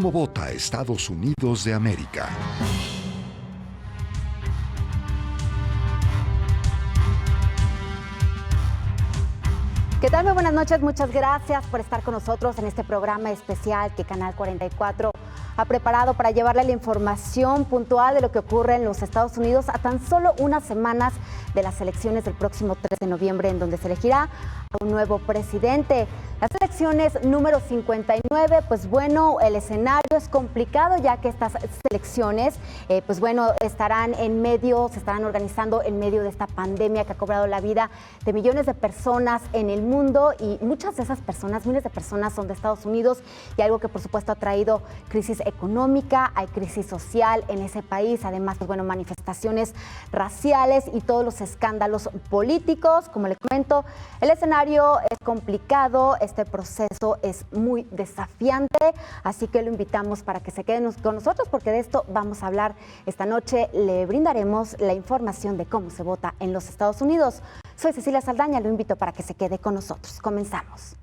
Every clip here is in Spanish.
¿Cómo vota Estados Unidos de América? ¿Qué tal? Muy buenas noches, muchas gracias por estar con nosotros en este programa especial que Canal 44 ha preparado para llevarle la información puntual de lo que ocurre en los Estados Unidos a tan solo unas semanas de las elecciones del próximo 3 de noviembre, en donde se elegirá a un nuevo presidente. Las elecciones número 59, pues bueno, el escenario es complicado, ya que estas elecciones, pues bueno, se estarán organizando en medio de esta pandemia que ha cobrado la vida de millones de personas en el mundo, y muchas de esas personas, miles de personas, son de Estados Unidos, y algo que por supuesto ha traído crisis económica, hay crisis social en ese país, además, pues bueno, manifestaciones raciales y todos los escándalos políticos. Como le comento, el escenario es complicado, este proceso es muy desafiante, así que lo invitamos para que se queden con nosotros, porque de esto vamos a hablar esta noche. Le brindaremos la información de cómo se vota en los Estados Unidos. Soy Cecilia Saldaña, lo invito para que se quede con nosotros. Comenzamos.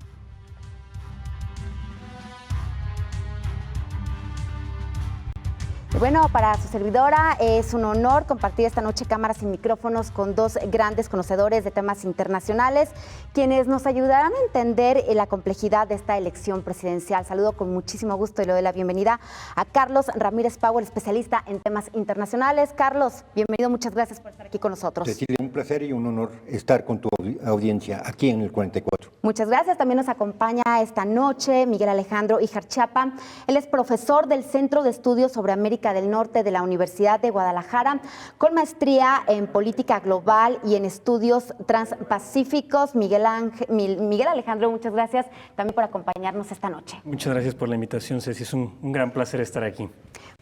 Bueno, para su servidora es un honor compartir esta noche cámaras y micrófonos con dos grandes conocedores de temas internacionales, quienes nos ayudarán a entender la complejidad de esta elección presidencial. Saludo con muchísimo gusto y le doy la bienvenida a Carlos Ramírez Powell, especialista en temas internacionales. Carlos, bienvenido, muchas gracias por estar aquí con nosotros. Cecilia, un placer y un honor estar con tu audiencia aquí en el 44. Muchas gracias. También nos acompaña esta noche Miguel Alejandro Ijarchapa. Él es profesor del Centro de Estudios sobre América del Norte de la Universidad de Guadalajara, con maestría en política global y en estudios transpacíficos. Miguel Alejandro, muchas gracias también por acompañarnos esta noche. Muchas gracias por la invitación, Ceci. Es un gran placer estar aquí.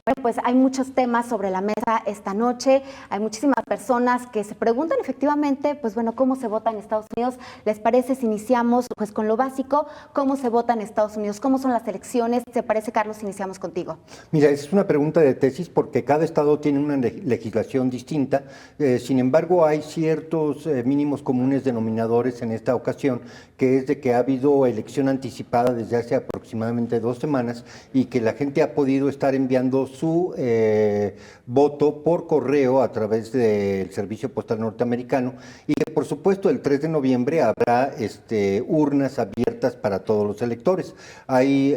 Bueno, pues hay muchos temas sobre la mesa esta noche. Hay muchísimas personas que se preguntan efectivamente, pues bueno, ¿cómo se vota en Estados Unidos? ¿Les parece si iniciamos pues con lo básico? ¿Cómo se vota en Estados Unidos? ¿Cómo son las elecciones? ¿Te parece, Carlos, si iniciamos contigo? Mira, es una pregunta de tesis porque cada estado tiene una legislación distinta. Sin embargo, hay ciertos mínimos comunes denominadores en esta ocasión, que es de que ha habido elección anticipada desde hace aproximadamente 2 semanas y que la gente ha podido estar enviando su voto por correo a través del Servicio Postal Norteamericano, y que por supuesto el 3 de noviembre habrá urnas abiertas para todos los electores. Hay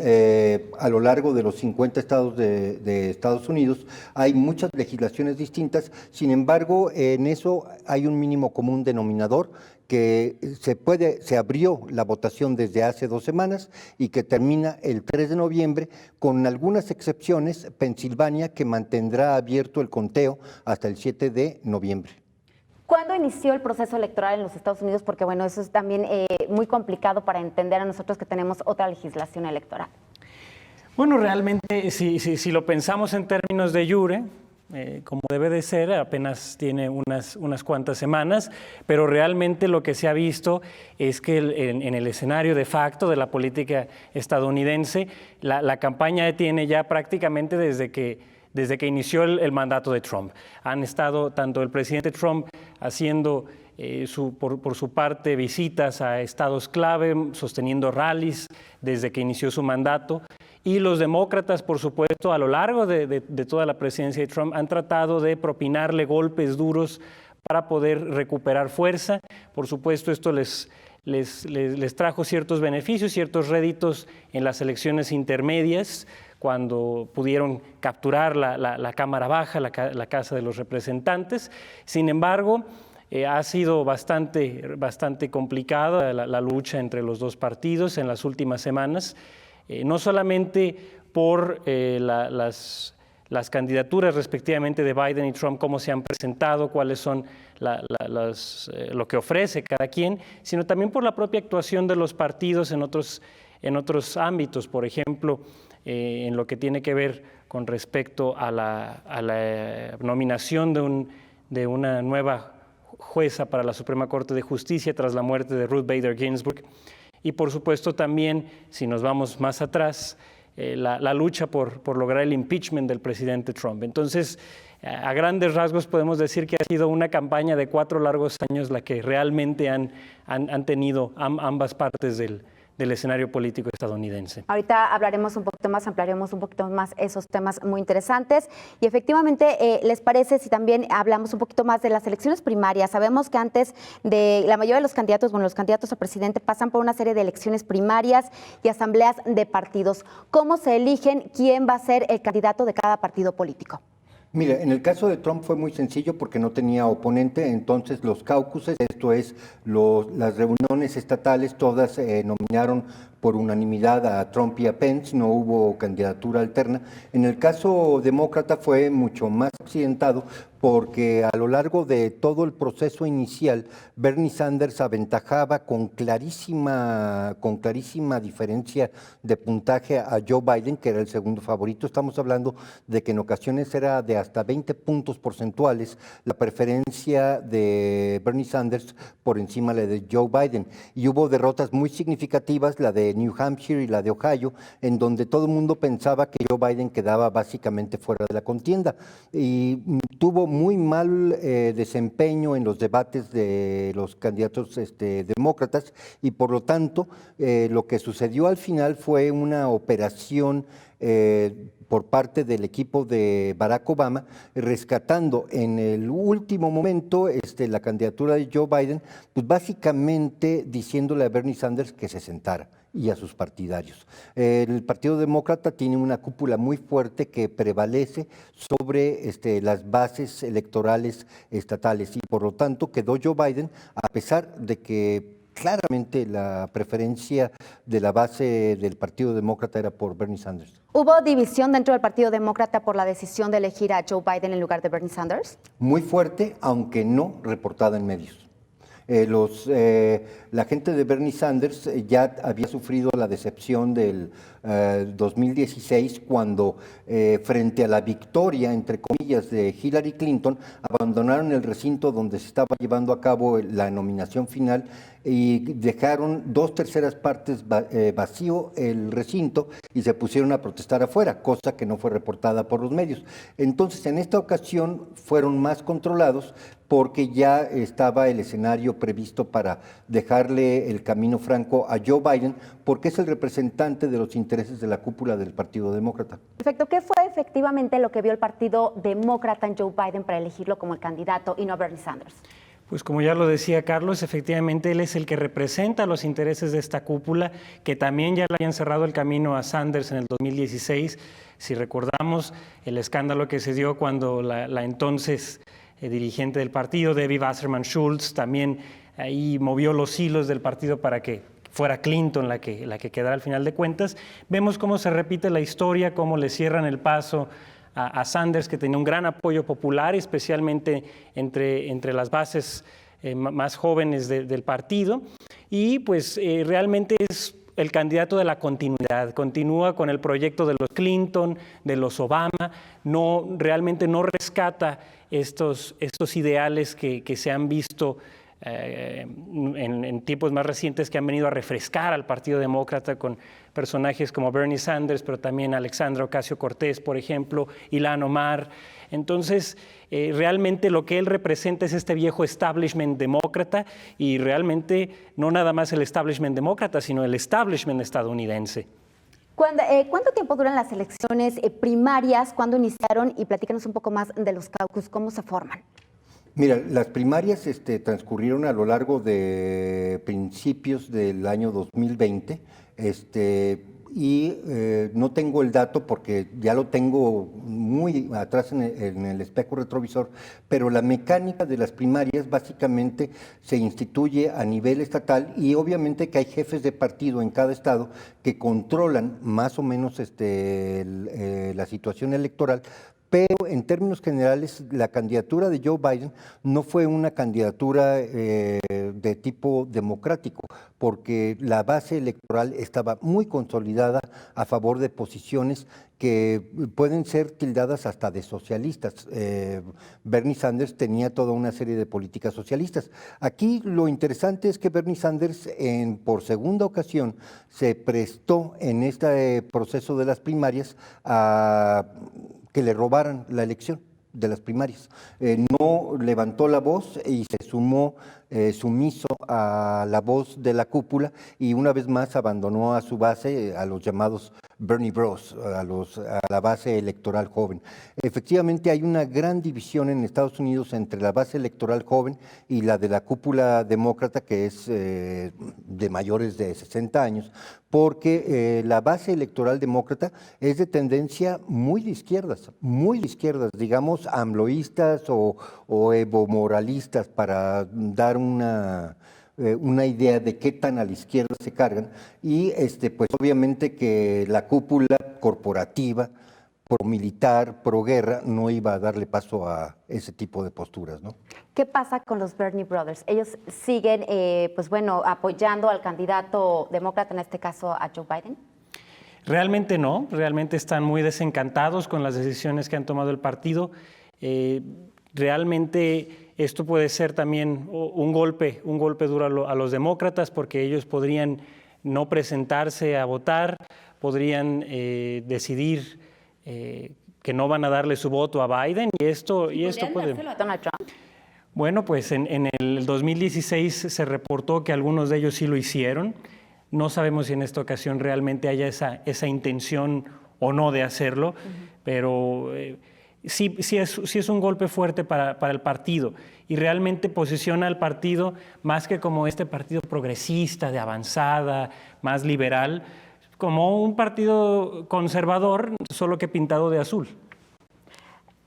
a lo largo de los 50 estados de Estados Unidos hay muchas legislaciones distintas. Sin embargo, en eso hay un mínimo común denominador, que se abrió la votación desde hace 2 semanas y que termina el 3 de noviembre, con algunas excepciones. Pensilvania, que mantendrá abierto el conteo hasta el 7 de noviembre. ¿Cuándo inició el proceso electoral en los Estados Unidos? Porque bueno, eso es también muy complicado para entender a nosotros que tenemos otra legislación electoral. Bueno, realmente, si lo pensamos en términos de iure, como debe de ser, apenas tiene unas cuantas semanas, pero realmente lo que se ha visto es que en el escenario de facto de la política estadounidense, la campaña tiene ya prácticamente desde que inició el mandato de Trump. Han estado tanto el presidente Trump haciendo por su parte visitas a estados clave, sosteniendo rallies desde que inició su mandato, y los demócratas, por supuesto, a lo largo de toda la presidencia de Trump, han tratado de propinarle golpes duros para poder recuperar fuerza. Por supuesto, esto les trajo ciertos beneficios, ciertos réditos en las elecciones intermedias, cuando pudieron capturar la Cámara Baja, la Casa de los Representantes. Sin embargo, ha sido bastante complicada la lucha entre los dos partidos en las últimas semanas, no solamente por las candidaturas respectivamente de Biden y Trump, cómo se han presentado, cuáles son lo que ofrece cada quien, sino también por la propia actuación de los partidos en otros ámbitos. Por ejemplo, en lo que tiene que ver con respecto a la nominación de una nueva jueza para la Suprema Corte de Justicia tras la muerte de Ruth Bader Ginsburg. Y por supuesto también, si nos vamos más atrás, la lucha por lograr el impeachment del presidente Trump. Entonces, a grandes rasgos podemos decir que ha sido una campaña de 4 largos años la que realmente han tenido ambas partes del escenario político estadounidense. Ahorita hablaremos un poquito más, ampliaremos un poquito más esos temas muy interesantes. Y efectivamente, ¿les parece si también hablamos un poquito más de las elecciones primarias? Sabemos que antes de la mayoría de los candidatos, los candidatos a presidente pasan por una serie de elecciones primarias y asambleas de partidos. ¿Cómo se eligen quién va a ser el candidato de cada partido político? Mira, en el caso de Trump fue muy sencillo porque no tenía oponente, entonces los caucuses, esto es, las reuniones estatales, todas nominaron por unanimidad a Trump y a Pence, no hubo candidatura alterna. En el caso demócrata fue mucho más accidentado porque a lo largo de todo el proceso inicial, Bernie Sanders aventajaba con clarísima diferencia de puntaje a Joe Biden, que era el segundo favorito. Estamos hablando de que en ocasiones era de hasta 20 puntos porcentuales la preferencia de Bernie Sanders por encima de la de Joe Biden. Y hubo derrotas muy significativas, la de New Hampshire y la de Ohio, en donde todo el mundo pensaba que Joe Biden quedaba básicamente fuera de la contienda. Y tuvo muy mal desempeño en los debates de los candidatos demócratas y por lo tanto lo que sucedió al final fue una operación por parte del equipo de Barack Obama, rescatando en el último momento la candidatura de Joe Biden, pues básicamente diciéndole a Bernie Sanders que se sentara y a sus partidarios. El Partido Demócrata tiene una cúpula muy fuerte que prevalece sobre las bases electorales estatales y por lo tanto quedó Joe Biden, a pesar de que claramente la preferencia de la base del Partido Demócrata era por Bernie Sanders. ¿Hubo división dentro del Partido Demócrata por la decisión de elegir a Joe Biden en lugar de Bernie Sanders? Muy fuerte, aunque no reportada en medios. La gente de Bernie Sanders ya había sufrido la decepción del 2016 cuando frente a la victoria, entre comillas, de Hillary Clinton, abandonaron el recinto donde se estaba llevando a cabo la nominación final y dejaron 2/3 partes vacío el recinto y se pusieron a protestar afuera, cosa que no fue reportada por los medios. Entonces, en esta ocasión fueron más controlados porque ya estaba el escenario previsto para dejarle el camino franco a Joe Biden, porque es el representante de los intereses de la cúpula del Partido Demócrata. Perfecto. ¿Qué fue efectivamente lo que vio el Partido Demócrata en Joe Biden para elegirlo como el candidato y no a Bernie Sanders? Pues como ya lo decía Carlos, efectivamente él es el que representa los intereses de esta cúpula, que también ya le habían cerrado el camino a Sanders en el 2016. Si recordamos el escándalo que se dio cuando la entonces dirigente del partido, Debbie Wasserman Schultz, también ahí movió los hilos del partido para que fuera Clinton la que quedara al final de cuentas. Vemos cómo se repite la historia, cómo le cierran el paso a Sanders, que tenía un gran apoyo popular, especialmente entre las bases más jóvenes del partido, y pues realmente es el candidato de la continuidad, continúa con el proyecto de los Clinton, de los Obama, realmente no rescata estos ideales que se han visto en tiempos más recientes, que han venido a refrescar al Partido Demócrata con personajes como Bernie Sanders, pero también Alexandra Ocasio-Cortez, por ejemplo, Ilhan Omar. Entonces, realmente lo que él representa es este viejo establishment demócrata, y realmente no nada más el establishment demócrata, sino el establishment estadounidense. ¿Cuánto tiempo duran las elecciones primarias? ¿Cuándo iniciaron? Y platícanos un poco más de los caucus, ¿cómo se forman? Mira, las primarias transcurrieron a lo largo de principios del año 2020, no tengo el dato porque ya lo tengo muy atrás en el espejo retrovisor, pero la mecánica de las primarias básicamente se instituye a nivel estatal y obviamente que hay jefes de partido en cada estado que controlan más o menos la situación electoral. Pero en términos generales, la candidatura de Joe Biden no fue una candidatura de tipo democrático, porque la base electoral estaba muy consolidada a favor de posiciones que pueden ser tildadas hasta de socialistas. Bernie Sanders tenía toda una serie de políticas socialistas. Aquí lo interesante es que Bernie Sanders por segunda ocasión se prestó en este proceso de las primarias a que le robaran la elección de las primarias. No levantó la voz y se sumó sumiso a la voz de la cúpula y una vez más abandonó a su base, a los llamados Bernie Bros, a la base electoral joven. Efectivamente hay una gran división en Estados Unidos entre la base electoral joven y la de la cúpula demócrata, que es de mayores de 60 años, porque la base electoral demócrata es de tendencia muy de izquierdas, digamos amloístas o evomoralistas, para dar una idea de qué tan a la izquierda se cargan, y pues obviamente que la cúpula corporativa, pro-militar, pro-guerra, no iba a darle paso a ese tipo de posturas, ¿no? ¿Qué pasa con los Bernie Brothers? Ellos siguen, apoyando al candidato demócrata, en este caso a Joe Biden. Realmente no, realmente están muy desencantados con las decisiones que han tomado el partido. Realmente esto puede ser también un golpe duro a los demócratas, porque ellos podrían no presentarse a votar, podrían decidir que no van a darle su voto a Biden, y esto puede... dárselo a Donald Trump? Bueno, pues en el 2016 se reportó que algunos de ellos sí lo hicieron. No sabemos si en esta ocasión realmente haya esa intención o no de hacerlo, pero sí es un golpe fuerte para el partido, y realmente posiciona al partido más que como este partido progresista, de avanzada, más liberal, como un partido conservador, solo que pintado de azul.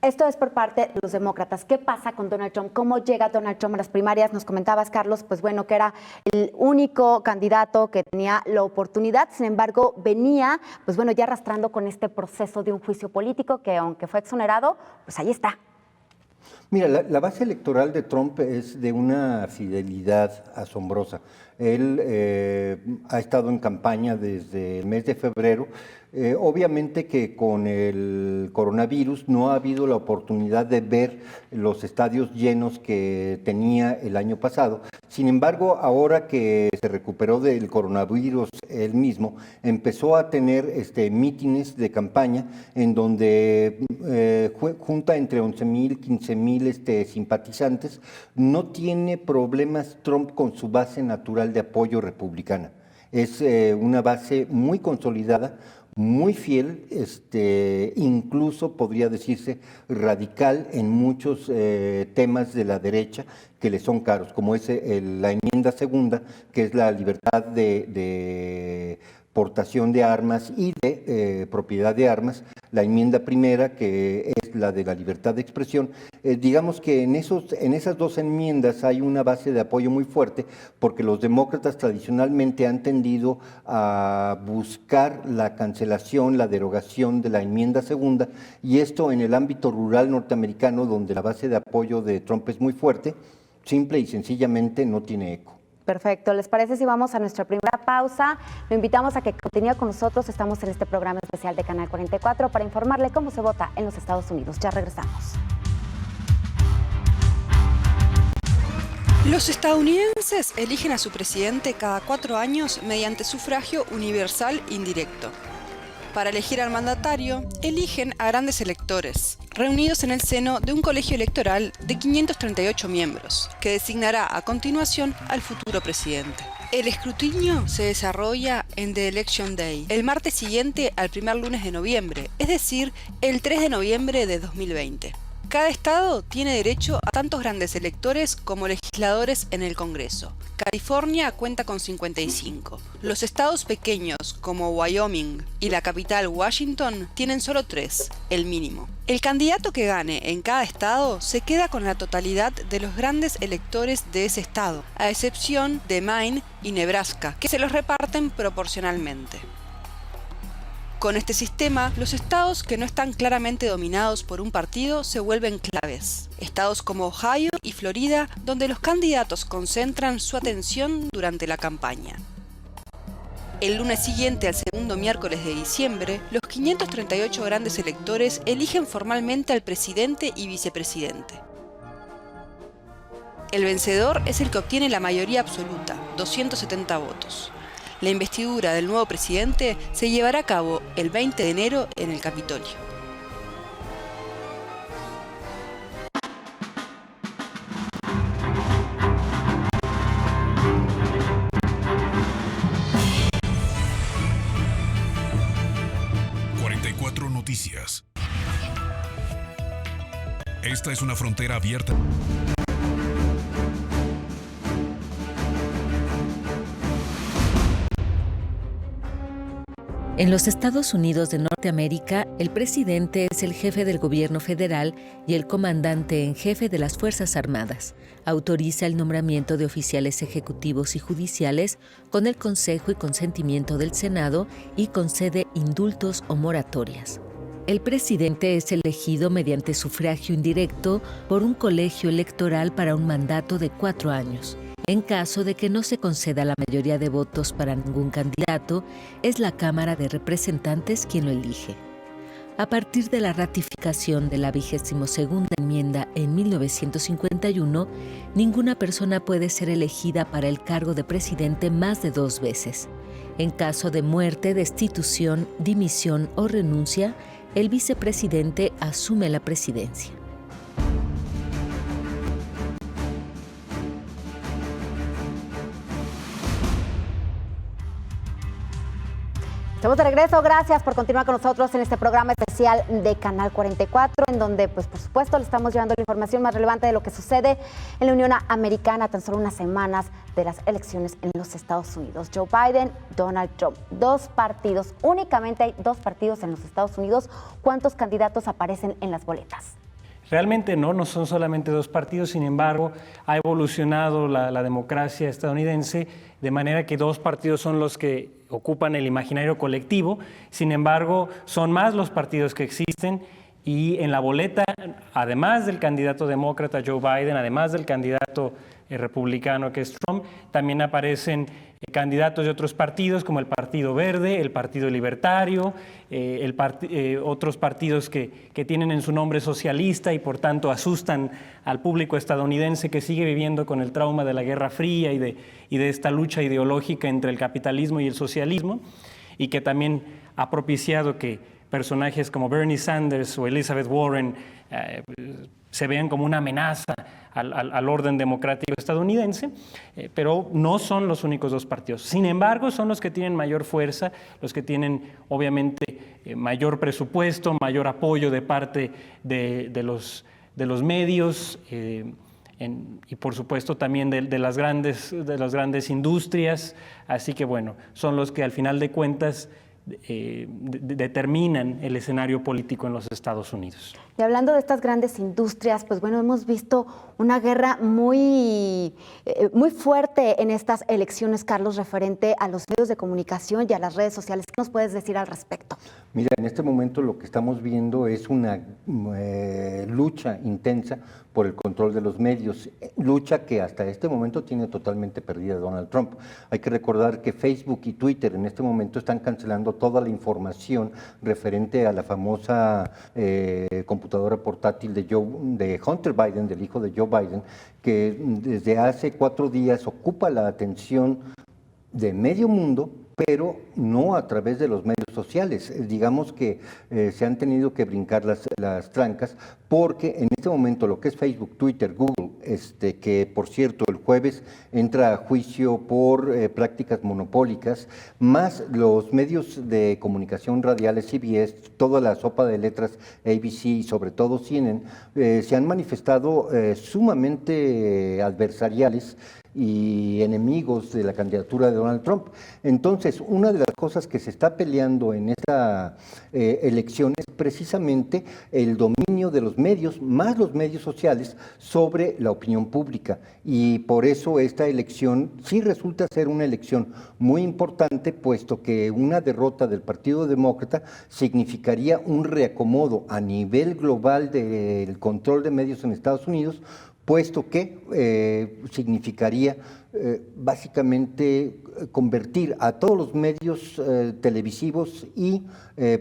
Esto es por parte de los demócratas. ¿Qué pasa con Donald Trump? ¿Cómo llega Donald Trump a las primarias? Nos comentabas, Carlos, pues bueno, que era el único candidato que tenía la oportunidad. Sin embargo, venía, pues bueno, ya arrastrando con este proceso de un juicio político que, aunque fue exonerado, pues ahí está. Mira, la base electoral de Trump es de una fidelidad asombrosa. Él ha estado en campaña desde el mes de febrero. Obviamente que con el coronavirus no ha habido la oportunidad de ver los estadios llenos que tenía el año pasado. Sin embargo, ahora que se recuperó del coronavirus él mismo, empezó a tener mítines de campaña en donde junta entre 11,000, 15,000 simpatizantes. No tiene problemas Trump con su base natural de apoyo republicana. Es una base muy consolidada, muy fiel, incluso podría decirse radical en muchos temas de la derecha que le son caros, como es la enmienda segunda, que es la libertad de portación de armas y de propiedad de armas, la enmienda primera, que es la de la libertad de expresión. Digamos que en esas dos enmiendas hay una base de apoyo muy fuerte, porque los demócratas tradicionalmente han tendido a buscar la cancelación, la derogación de la enmienda segunda, y esto en el ámbito rural norteamericano, donde la base de apoyo de Trump es muy fuerte, simple y sencillamente no tiene eco. Perfecto. ¿Les parece si vamos a nuestra primera pausa? Lo invitamos a que continúe con nosotros. Estamos en este programa especial de Canal 44 para informarle cómo se vota en los Estados Unidos. Ya regresamos. Los estadounidenses eligen a su presidente cada 4 años mediante sufragio universal indirecto. Para elegir al mandatario, eligen a grandes electores, reunidos en el seno de un colegio electoral de 538 miembros, que designará a continuación al futuro presidente. El escrutinio se desarrolla en The Election Day, el martes siguiente al primer lunes de noviembre, es decir, el 3 de noviembre de 2020. Cada estado tiene derecho a tantos grandes electores como legisladores en el Congreso. California cuenta con 55. Los estados pequeños como Wyoming y la capital Washington tienen solo 3, el mínimo. El candidato que gane en cada estado se queda con la totalidad de los grandes electores de ese estado, a excepción de Maine y Nebraska, que se los reparten proporcionalmente. Con este sistema, los estados que no están claramente dominados por un partido se vuelven claves. Estados como Ohio y Florida, donde los candidatos concentran su atención durante la campaña. El lunes siguiente al segundo miércoles de diciembre, los 538 grandes electores eligen formalmente al presidente y vicepresidente. El vencedor es el que obtiene la mayoría absoluta, 270 votos. La investidura del nuevo presidente se llevará a cabo el 20 de enero en el Capitolio. Noticias. Esta es una frontera abierta. En los Estados Unidos de Norteamérica, el presidente es el jefe del gobierno federal y el comandante en jefe de las Fuerzas Armadas. Autoriza el nombramiento de oficiales ejecutivos y judiciales con el consejo y consentimiento del Senado y concede indultos o moratorias. El presidente es elegido mediante sufragio indirecto por un colegio electoral para un mandato de 4 años. En caso de que no se conceda la mayoría de votos para ningún candidato, es la Cámara de Representantes quien lo elige. A partir de la ratificación de la 22ª enmienda en 1951, ninguna persona puede ser elegida para el cargo de presidente más de 2 veces. En caso de muerte, destitución, dimisión o renuncia, el vicepresidente asume la presidencia. Estamos de regreso, gracias por continuar con nosotros en este programa especial de Canal 44, en donde, pues, por supuesto, le estamos llevando la información más relevante de lo que sucede en la Unión Americana, tan solo unas semanas de las elecciones en los Estados Unidos. Joe Biden, Donald Trump, 2 partidos, únicamente hay 2 partidos en los Estados Unidos. ¿Cuántos candidatos aparecen en las boletas? Realmente no son solamente 2 partidos, sin embargo, ha evolucionado la democracia estadounidense de manera que 2 partidos son los que ocupan el imaginario colectivo, sin embargo, son más los partidos que existen y en la boleta, además del candidato demócrata Joe Biden, además del candidato republicano que es Trump, también aparecen candidatos de otros partidos como el Partido Verde, el Partido Libertario, otros partidos que tienen en su nombre socialista y por tanto asustan al público estadounidense que sigue viviendo con el trauma de la Guerra Fría y de esta lucha ideológica entre el capitalismo y el socialismo, y que también ha propiciado que personajes como Bernie Sanders o Elizabeth Warren se vean como una amenaza al orden democrático estadounidense, pero no son los únicos 2 partidos. Sin embargo, son los que tienen mayor fuerza, los que tienen obviamente mayor presupuesto, mayor apoyo de parte de los medios y por supuesto también de las grandes industrias. Así que bueno, son los que al final de cuentas determinan el escenario político en los Estados Unidos. Y hablando de estas grandes industrias, pues bueno, hemos visto una guerra muy fuerte en estas elecciones, Carlos, referente a los medios de comunicación y a las redes sociales. ¿Qué nos puedes decir al respecto? Mira, en este momento lo que estamos viendo es una lucha intensa por el control de los medios, lucha que hasta este momento tiene totalmente perdida Donald Trump. Hay que recordar que Facebook y Twitter en este momento están cancelando toda la información referente a la famosa computadora portátil de Hunter Biden, del hijo de Joe Biden, que desde hace 4 días ocupa la atención de medio mundo, pero no a través de los medios sociales. Digamos que se han tenido que brincar las trancas, porque en este momento lo que es Facebook, Twitter, Google, que por cierto el jueves entra a juicio por prácticas monopólicas, más los medios de comunicación radiales, CBS, toda la sopa de letras ABC y sobre todo CNN, se han manifestado sumamente adversariales y enemigos de la candidatura de Donald Trump. Entonces, una de las cosas que se está peleando en esta elección es precisamente el dominio de los medios, más los medios sociales, sobre la opinión pública. Y por eso esta elección sí resulta ser una elección muy importante, puesto que una derrota del Partido Demócrata significaría un reacomodo a nivel global del control de medios en Estados Unidos, puesto que significaría básicamente convertir a todos los medios televisivos y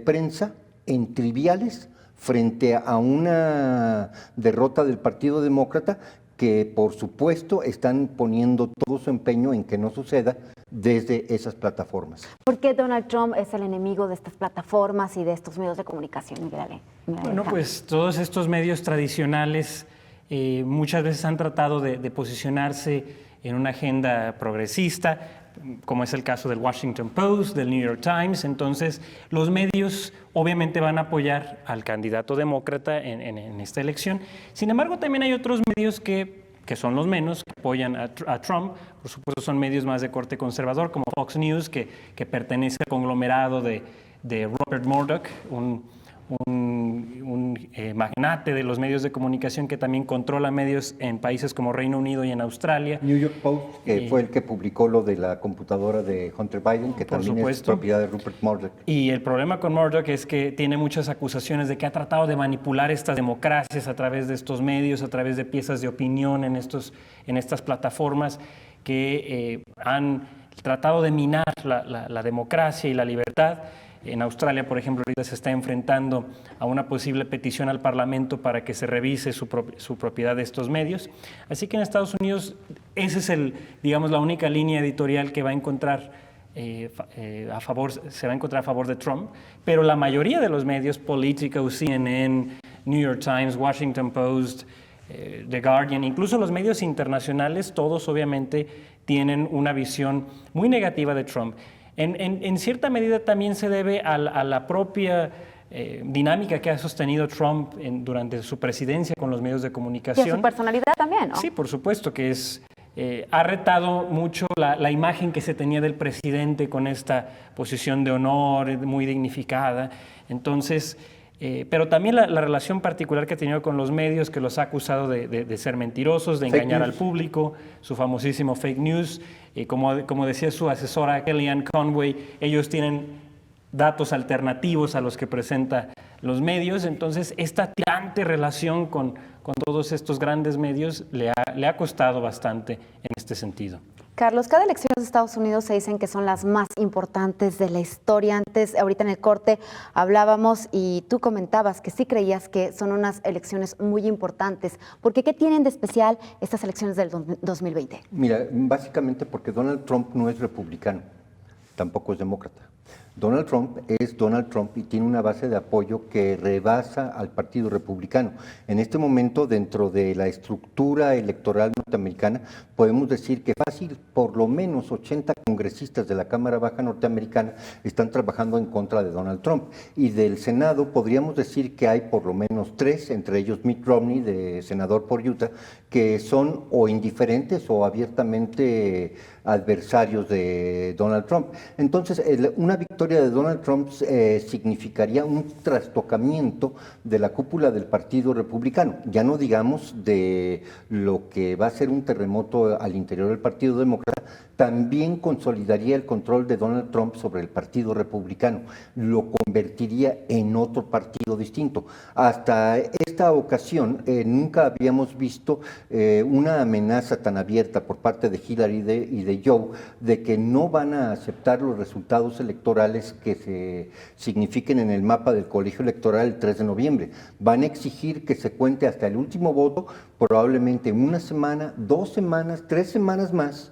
prensa en triviales frente a una derrota del Partido Demócrata, que por supuesto están poniendo todo su empeño en que no suceda desde esas plataformas. ¿Por qué Donald Trump es el enemigo de estas plataformas y de estos medios de comunicación, Miguel? Bueno, pues todos estos medios tradicionales muchas veces han tratado de posicionarse en una agenda progresista, como es el caso del Washington Post, del New York Times. Entonces, los medios obviamente van a apoyar al candidato demócrata en esta elección. Sin embargo, también hay otros medios que son los menos, que apoyan a Trump. Por supuesto, son medios más de corte conservador, como Fox News, que pertenece al conglomerado de Rupert Murdoch, un magnate de los medios de comunicación que también controla medios en países como Reino Unido y en Australia. New York Post, que fue el que publicó lo de la computadora de Hunter Biden, que también es propiedad de Rupert Murdoch. Y el problema con Murdoch es que tiene muchas acusaciones de que ha tratado de manipular estas democracias a través de estos medios, a través de piezas de opinión en estas plataformas que han tratado de minar la democracia y la libertad. En Australia, por ejemplo, ahorita se está enfrentando a una posible petición al Parlamento para que se revise su propiedad de estos medios. Así que en Estados Unidos esa es la única línea editorial que va a encontrar se va a encontrar a favor de Trump, pero la mayoría de los medios, Politico, CNN, New York Times, Washington Post, The Guardian, incluso los medios internacionales, todos obviamente tienen una visión muy negativa de Trump. En cierta medida también se debe a la propia dinámica que ha sostenido Trump durante su presidencia con los medios de comunicación. Y a su personalidad también, ¿no? Sí, por supuesto, que ha retado mucho la imagen que se tenía del presidente con esta posición de honor muy dignificada. Entonces, pero también la relación particular que ha tenido con los medios, que los ha acusado de ser mentirosos, de engañar al público, su famosísimo fake news. Como decía su asesora Kellyanne Conway, ellos tienen datos alternativos a los que presenta los medios. Entonces, esta tirante relación con todos estos grandes medios le ha costado bastante en este sentido. Carlos, cada elección de Estados Unidos se dicen que son las más importantes de la historia. Ahorita en el corte hablábamos y tú comentabas que sí creías que son unas elecciones muy importantes. ¿Por qué? ¿Qué tienen de especial estas elecciones del 2020? Mira, básicamente porque Donald Trump no es republicano, tampoco es demócrata. Donald Trump es Donald Trump y tiene una base de apoyo que rebasa al Partido Republicano. En este momento, dentro de la estructura electoral norteamericana, podemos decir que fácil, por lo menos 80 congresistas de la Cámara Baja norteamericana están trabajando en contra de Donald Trump. Y del Senado podríamos decir que hay por lo menos 3, entre ellos Mitt Romney, de senador por Utah, que son o indiferentes o abiertamente adversarios de Donald Trump. Entonces, una victoria de Donald Trump significaría un trastocamiento de la cúpula del Partido Republicano. Ya no digamos de lo que va a ser un terremoto al interior del Partido Demócrata, también consolidaría el control de Donald Trump sobre el Partido Republicano, lo convertiría en otro partido distinto. Hasta esta ocasión nunca habíamos visto una amenaza tan abierta por parte de Hillary y de Joe de que no van a aceptar los resultados electorales que se signifiquen en el mapa del colegio electoral el 3 de noviembre. Van a exigir que se cuente hasta el último voto, probablemente una semana, 2 semanas, 3 semanas más,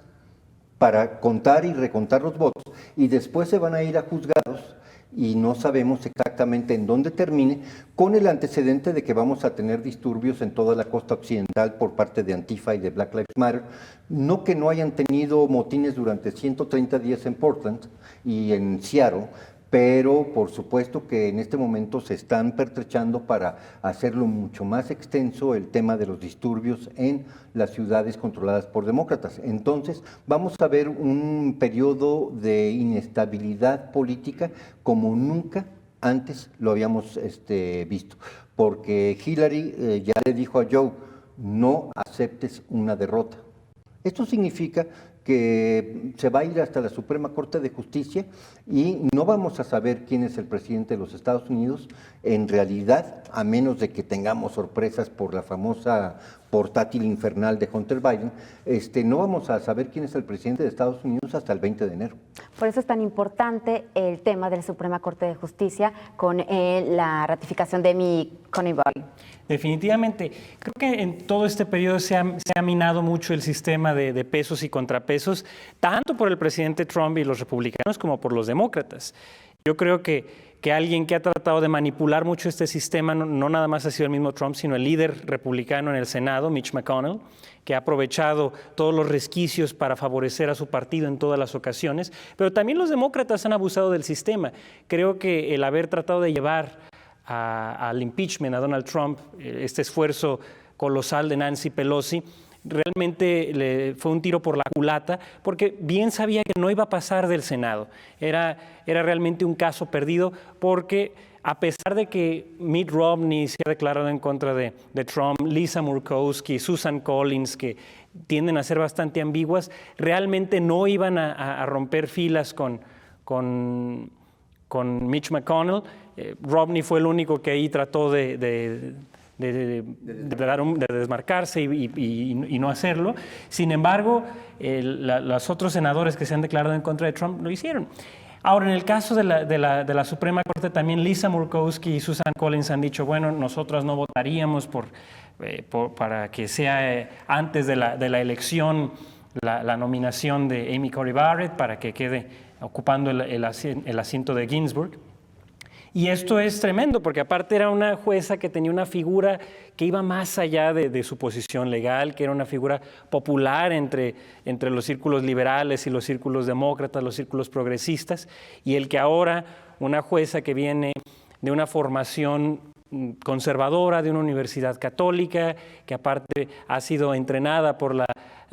para contar y recontar los votos, y después se van a ir a juzgados y no sabemos exactamente en dónde termine, con el antecedente de que vamos a tener disturbios en toda la costa occidental por parte de Antifa y de Black Lives Matter. No que no hayan tenido motines durante 130 días en Portland y en Seattle, pero por supuesto que en este momento se están pertrechando para hacerlo mucho más extenso el tema de los disturbios en las ciudades controladas por demócratas. Entonces vamos a ver un periodo de inestabilidad política como nunca antes lo habíamos visto, porque Hillary ya le dijo a Joe, no aceptes una derrota. Esto significa que se va a ir hasta la Suprema Corte de Justicia y no vamos a saber quién es el presidente de los Estados Unidos en realidad, a menos de que tengamos sorpresas por la famosa portátil infernal de Hunter Biden, no vamos a saber quién es el presidente de Estados Unidos hasta el 20 de enero. Por eso es tan importante el tema de la Suprema Corte de Justicia con la ratificación de Amy Coney Barrett. Definitivamente. Creo que en todo este periodo se ha minado mucho el sistema de pesos y contrapesos, tanto por el presidente Trump y los republicanos como por los demócratas. Yo creo que alguien que ha tratado de manipular mucho este sistema no nada más ha sido el mismo Trump, sino el líder republicano en el Senado, Mitch McConnell, que ha aprovechado todos los resquicios para favorecer a su partido en todas las ocasiones, pero también los demócratas han abusado del sistema. Creo que el haber tratado de llevar al impeachment a Donald Trump, este esfuerzo colosal de Nancy Pelosi, realmente fue un tiro por la culata, porque bien sabía que no iba a pasar del Senado. Era realmente un caso perdido, porque a pesar de que Mitt Romney se ha declarado en contra de Trump, Lisa Murkowski, Susan Collins, que tienden a ser bastante ambiguas, realmente no iban a romper filas con Mitch McConnell. Romney fue el único que ahí trató de desmarcarse y no hacerlo. Sin embargo, los otros senadores que se han declarado en contra de Trump lo hicieron. Ahora, en el caso de la Suprema Corte, también Lisa Murkowski y Susan Collins han dicho, bueno, nosotras no votaríamos para que sea antes de la elección la nominación de Amy Coney Barrett para que quede ocupando el asiento de Ginsburg. Y esto es tremendo, porque aparte era una jueza que tenía una figura que iba más allá de su posición legal, que era una figura popular entre los círculos liberales y los círculos demócratas, los círculos progresistas, y el que ahora una jueza que viene de una formación conservadora, de una universidad católica, que aparte ha sido entrenada por la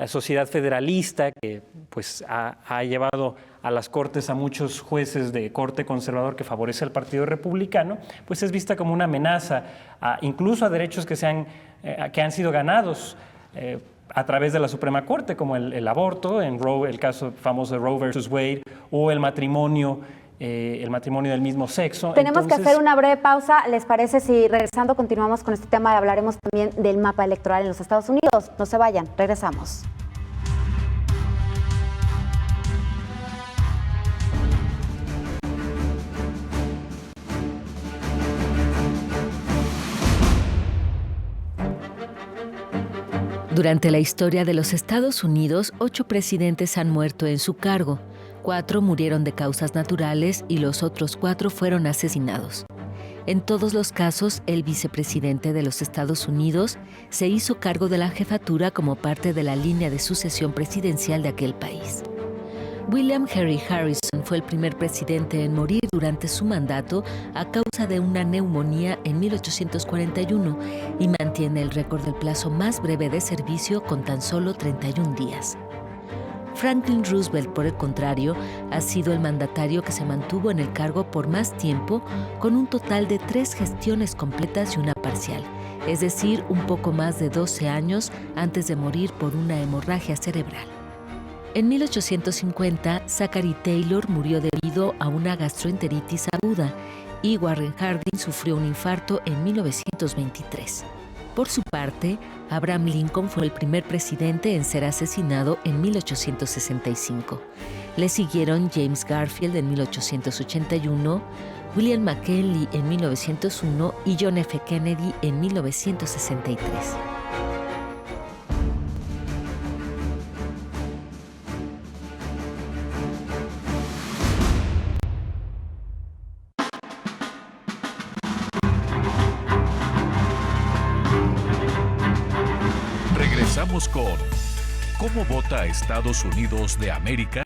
sociedad federalista, que pues ha llevado a las cortes a muchos jueces de corte conservador que favorece al Partido Republicano, pues es vista como una amenaza incluso a derechos que han sido ganados a través de la Suprema Corte, como el aborto, en Roe, el caso famoso de Roe versus Wade, o el matrimonio del mismo sexo. Tenemos que hacer una breve pausa. ¿Les parece si regresando continuamos con este tema y hablaremos también del mapa electoral en los Estados Unidos? No se vayan, regresamos. Durante la historia de los Estados Unidos, 8 presidentes han muerto en su cargo. 4 murieron de causas naturales y los otros 4 fueron asesinados. En todos los casos, el vicepresidente de los Estados Unidos se hizo cargo de la jefatura como parte de la línea de sucesión presidencial de aquel país. William Henry Harrison fue el primer presidente en morir durante su mandato a causa de una neumonía en 1841 y mantiene el récord del plazo más breve de servicio con tan solo 31 días. Franklin Roosevelt, por el contrario, ha sido el mandatario que se mantuvo en el cargo por más tiempo, con un total de 3 gestiones completas y una parcial, es decir, un poco más de 12 años antes de morir por una hemorragia cerebral. En 1850, Zachary Taylor murió debido a una gastroenteritis aguda y Warren Harding sufrió un infarto en 1923. Por su parte, Abraham Lincoln fue el primer presidente en ser asesinado en 1865. Le siguieron James Garfield en 1881, William McKinley en 1901 y John F. Kennedy en 1963. Regresamos con ¿Cómo vota Estados Unidos de América?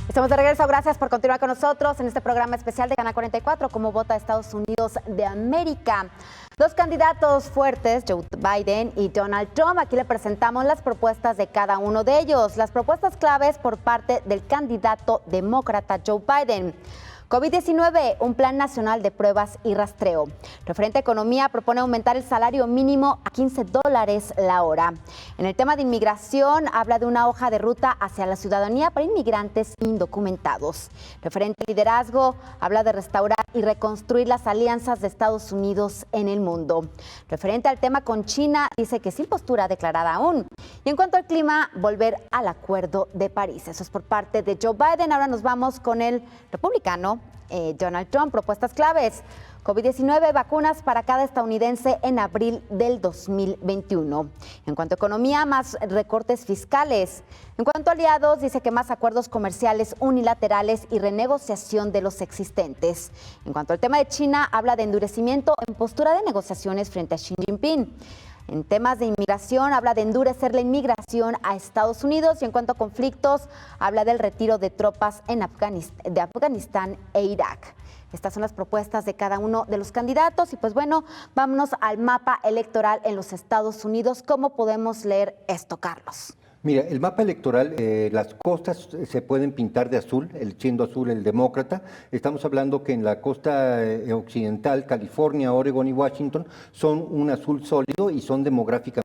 Estamos de regreso, gracias por continuar con nosotros en este programa especial de Canal 44, ¿Cómo vota Estados Unidos de América? 2 candidatos fuertes, Joe Biden y Donald Trump. Aquí le presentamos las propuestas de cada uno de ellos. Las propuestas claves por parte del candidato demócrata Joe Biden. COVID-19, un plan nacional de pruebas y rastreo. Referente a economía, propone aumentar el salario mínimo a $15 la hora. En el tema de inmigración, habla de una hoja de ruta hacia la ciudadanía para inmigrantes indocumentados. Referente a liderazgo, habla de restaurar y reconstruir las alianzas de Estados Unidos en el mundo. Referente al tema con China, dice que sin postura declarada aún. Y en cuanto al clima, volver al Acuerdo de París. Eso es por parte de Joe Biden. Ahora nos vamos con el republicano Donald Trump. Propuestas claves: COVID-19, vacunas para cada estadounidense en abril del 2021. En cuanto a economía, más recortes fiscales. En cuanto a aliados, dice que más acuerdos comerciales unilaterales y renegociación de los existentes. En cuanto al tema de China, habla de endurecimiento en postura de negociaciones frente a Xi Jinping. En temas de inmigración, habla de endurecer la inmigración a Estados Unidos. Y en cuanto a conflictos, habla del retiro de tropas de Afganistán e Irak. Estas son las propuestas de cada uno de los candidatos. Y pues bueno, vámonos al mapa electoral en los Estados Unidos. ¿Cómo podemos leer esto, Carlos? Mira, el mapa electoral, las costas se pueden pintar de azul, siendo azul el demócrata. Estamos hablando que en la costa occidental, California, Oregon y Washington, son un azul sólido y son demográficamente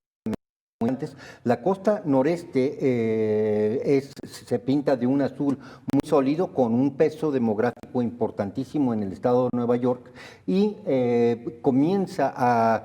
muy antes. La costa noreste se pinta de un azul muy sólido con un peso demográfico importantísimo en el estado de Nueva York y comienza a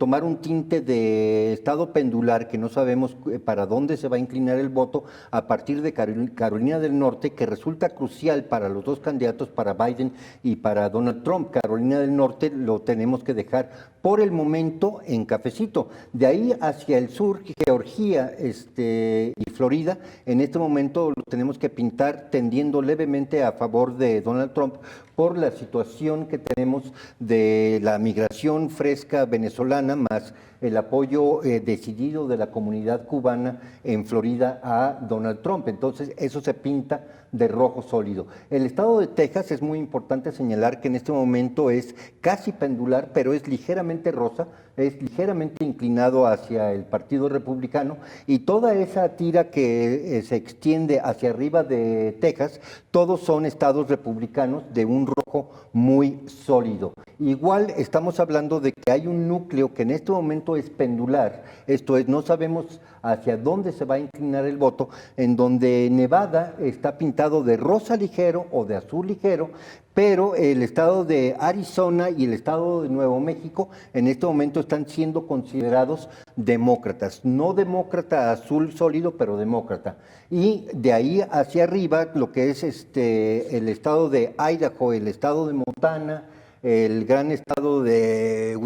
tomar un tinte de estado pendular que no sabemos para dónde se va a inclinar el voto a partir de Carolina del Norte, que resulta crucial para los dos candidatos, para Biden y para Donald Trump. Carolina del Norte lo tenemos que dejar por el momento en cafecito. De ahí hacia el sur, Georgia y Florida, en este momento lo tenemos que pintar tendiendo levemente a favor de Donald Trump por la situación que tenemos de la migración fresca venezolana, más el apoyo decidido de la comunidad cubana en Florida a Donald Trump. Entonces, eso se pinta de rojo sólido. El estado de Texas es muy importante señalar que en este momento es casi pendular, pero es ligeramente rosa, es ligeramente inclinado hacia el Partido Republicano, y toda esa tira que se extiende hacia arriba de Texas, todos son estados republicanos de un rojo muy sólido. Igual estamos hablando de que hay un núcleo que en este momento es pendular, esto es, no sabemos hacia dónde se va a inclinar el voto, en donde Nevada está pintado de rosa ligero o de azul ligero, pero el estado de Arizona y el estado de Nuevo México en este momento están siendo considerados demócratas, no demócrata azul sólido, pero demócrata. Y de ahí hacia arriba, lo que es el estado de Idaho, el estado de Montana, el gran estado de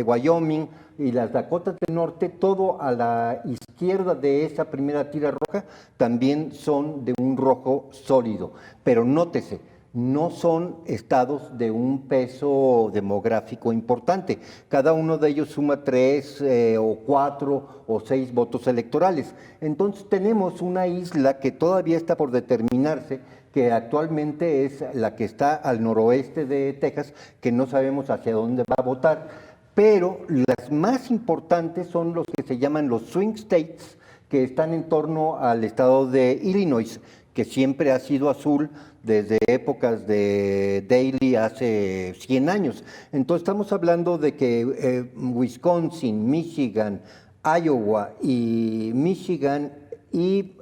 Wyoming y las Dakotas del Norte, todo a la izquierda de esa primera tira roja, también son de un rojo sólido. Pero nótese, no son estados de un peso demográfico importante. Cada uno de ellos suma 3 o 4 o 6 votos electorales. Entonces tenemos una isla que todavía está por determinarse, que actualmente es la que está al noroeste de Texas, que no sabemos hacia dónde va a votar, pero las más importantes son los que se llaman los swing states, que están en torno al estado de Illinois, que siempre ha sido azul desde épocas de Daley hace 100 años. Entonces estamos hablando de que Wisconsin, Michigan, Iowa y Michigan y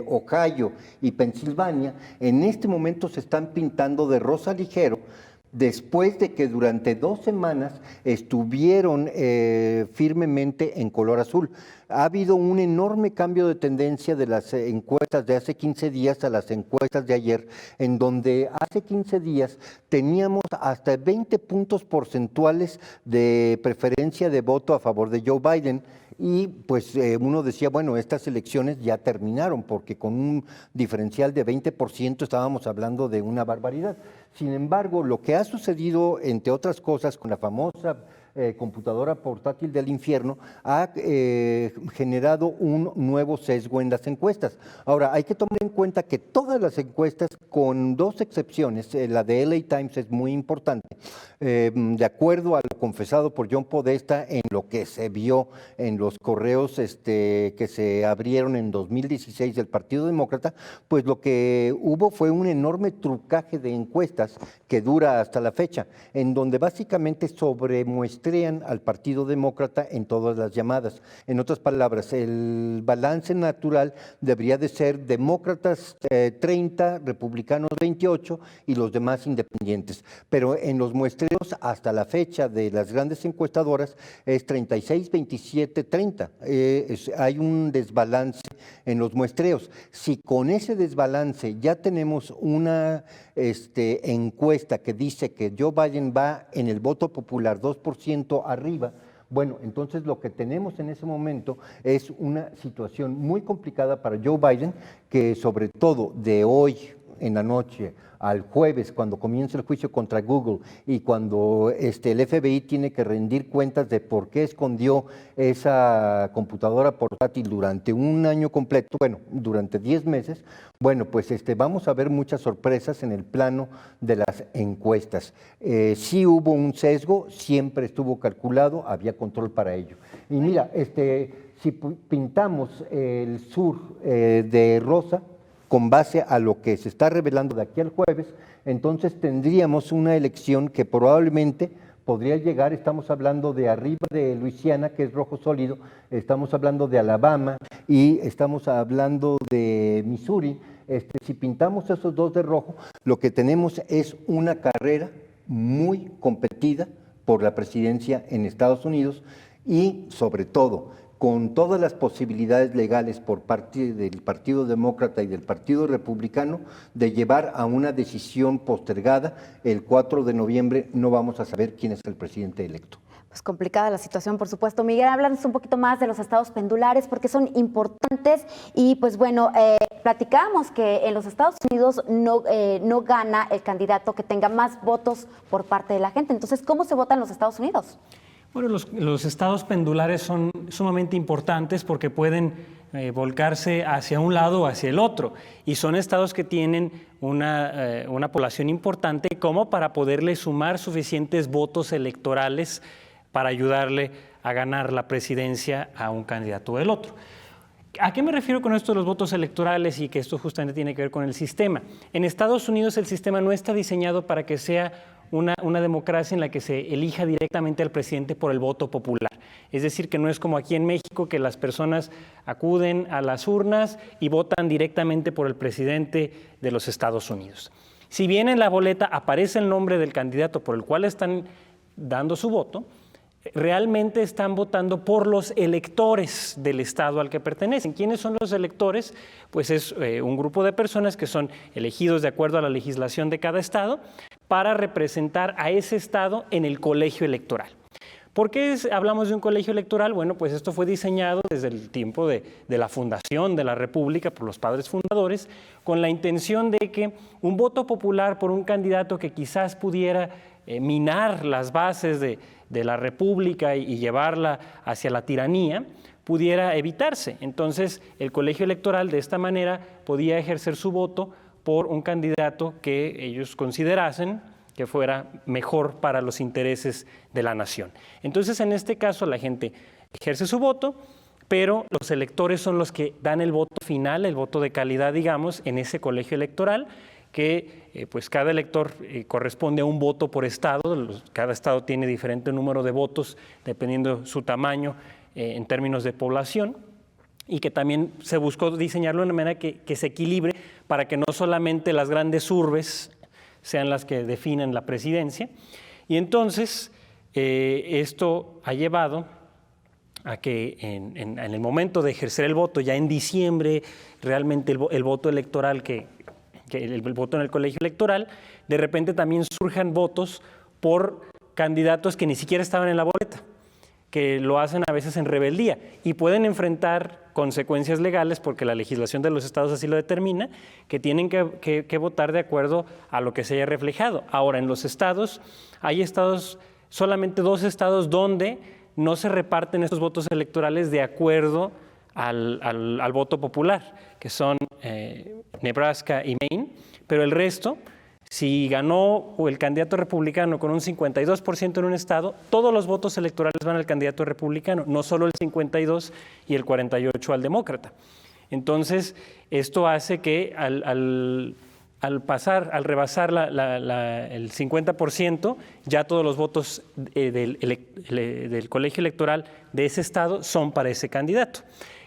Ohio y Pensilvania en este momento se están pintando de rosa ligero, después de que durante 2 semanas estuvieron firmemente en color azul. Ha habido un enorme cambio de tendencia de las encuestas de hace 15 días a las encuestas de ayer, en donde hace 15 días teníamos hasta 20 puntos porcentuales de preferencia de voto a favor de Joe Biden. Y pues uno decía, bueno, estas elecciones ya terminaron, porque con un diferencial de 20% estábamos hablando de una barbaridad. Sin embargo, lo que ha sucedido, entre otras cosas, con la famosa computadora portátil del infierno, ha generado un nuevo sesgo en las encuestas. Ahora, hay que tomar en cuenta que todas las encuestas, con 2 excepciones, la de LA Times es muy importante, de acuerdo a lo confesado por John Podesta en lo que se vio en los correos que se abrieron en 2016 del Partido Demócrata, pues lo que hubo fue un enorme trucaje de encuestas que dura hasta la fecha, en donde básicamente sobremuestran al Partido Demócrata en todas las llamadas. En otras palabras, el balance natural debería de ser demócratas 30, republicanos 28 y los demás independientes. Pero en los muestreos hasta la fecha de las grandes encuestadoras es 36, 27, 30. Hay un desbalance en los muestreos. Si con ese desbalance ya tenemos una encuesta que dice que Joe Biden va en el voto popular 2% arriba, bueno, entonces lo que tenemos en ese momento es una situación muy complicada para Joe Biden, que sobre todo de hoy en la noche al jueves, cuando comienza el juicio contra Google y cuando el FBI tiene que rendir cuentas de por qué escondió esa computadora portátil durante un año completo, bueno, durante 10 meses, bueno, pues vamos a ver muchas sorpresas en el plano de las encuestas. Sí hubo un sesgo, siempre estuvo calculado, había control para ello. Y mira, si pintamos el sur de rosa, con base a lo que se está revelando de aquí al jueves, entonces tendríamos una elección que probablemente podría llegar, estamos hablando de arriba de Luisiana, que es rojo sólido, estamos hablando de Alabama y estamos hablando de Missouri. Si pintamos esos dos de rojo, lo que tenemos es una carrera muy competida por la presidencia en Estados Unidos y, sobre todo, con todas las posibilidades legales por parte del Partido Demócrata y del Partido Republicano de llevar a una decisión postergada. El 4 de noviembre no vamos a saber quién es el presidente electo. Pues complicada la situación, por supuesto. Miguel, háblanos un poquito más de los estados pendulares, porque son importantes. Y pues bueno, platicábamos que en los Estados Unidos no gana el candidato que tenga más votos por parte de la gente. Entonces, ¿cómo se vota en los Estados Unidos? Bueno, los estados pendulares son sumamente importantes porque pueden volcarse hacia un lado o hacia el otro, y son estados que tienen una población importante como para poderle sumar suficientes votos electorales para ayudarle a ganar la presidencia a un candidato o el otro. ¿A qué me refiero con esto de los votos electorales y que esto justamente tiene que ver con el sistema? En Estados Unidos el sistema no está diseñado para que sea una democracia en la que se elija directamente al presidente por el voto popular. Es decir, que no es como aquí en México, que las personas acuden a las urnas y votan directamente por el presidente de los Estados Unidos. Si bien en la boleta aparece el nombre del candidato por el cual están dando su voto, realmente están votando por los electores del estado al que pertenecen. ¿Quiénes son los electores? Pues es un grupo de personas que son elegidos de acuerdo a la legislación de cada estado para representar a ese estado en el colegio electoral. ¿Por qué hablamos de un colegio electoral? Bueno, pues esto fue diseñado desde el tiempo de la fundación de la República por los padres fundadores, con la intención de que un voto popular por un candidato que quizás pudiera minar las bases de la República y llevarla hacia la tiranía, pudiera evitarse. Entonces, el colegio electoral de esta manera podía ejercer su voto por un candidato que ellos considerasen que fuera mejor para los intereses de la nación. Entonces, en este caso, la gente ejerce su voto, pero los electores son los que dan el voto final, el voto de calidad, digamos, en ese colegio electoral, que pues cada elector corresponde a un voto por estado. Cada estado tiene diferente número de votos dependiendo su tamaño en términos de población, y que también se buscó diseñarlo de una manera que se equilibre para que no solamente las grandes urbes sean las que definen la presidencia. Y entonces esto ha llevado a que en el momento de ejercer el voto, ya en diciembre, realmente el voto electoral, el voto en el colegio electoral, de repente también surjan votos por candidatos que ni siquiera estaban en la boleta, que lo hacen a veces en rebeldía y pueden enfrentar consecuencias legales porque la legislación de los estados así lo determina, que tienen que votar de acuerdo a lo que se haya reflejado. Ahora, en los estados, hay estados, solamente 2 estados donde no se reparten estos votos electorales de acuerdo al voto popular, que son Nebraska y Maine, pero el resto, si ganó el candidato republicano con un 52% en un estado, todos los votos electorales van al candidato republicano, no solo el 52 y el 48 al demócrata. Entonces, esto hace que al rebasar el 50%, ya todos los votos del colegio electoral de ese estado son para ese candidato.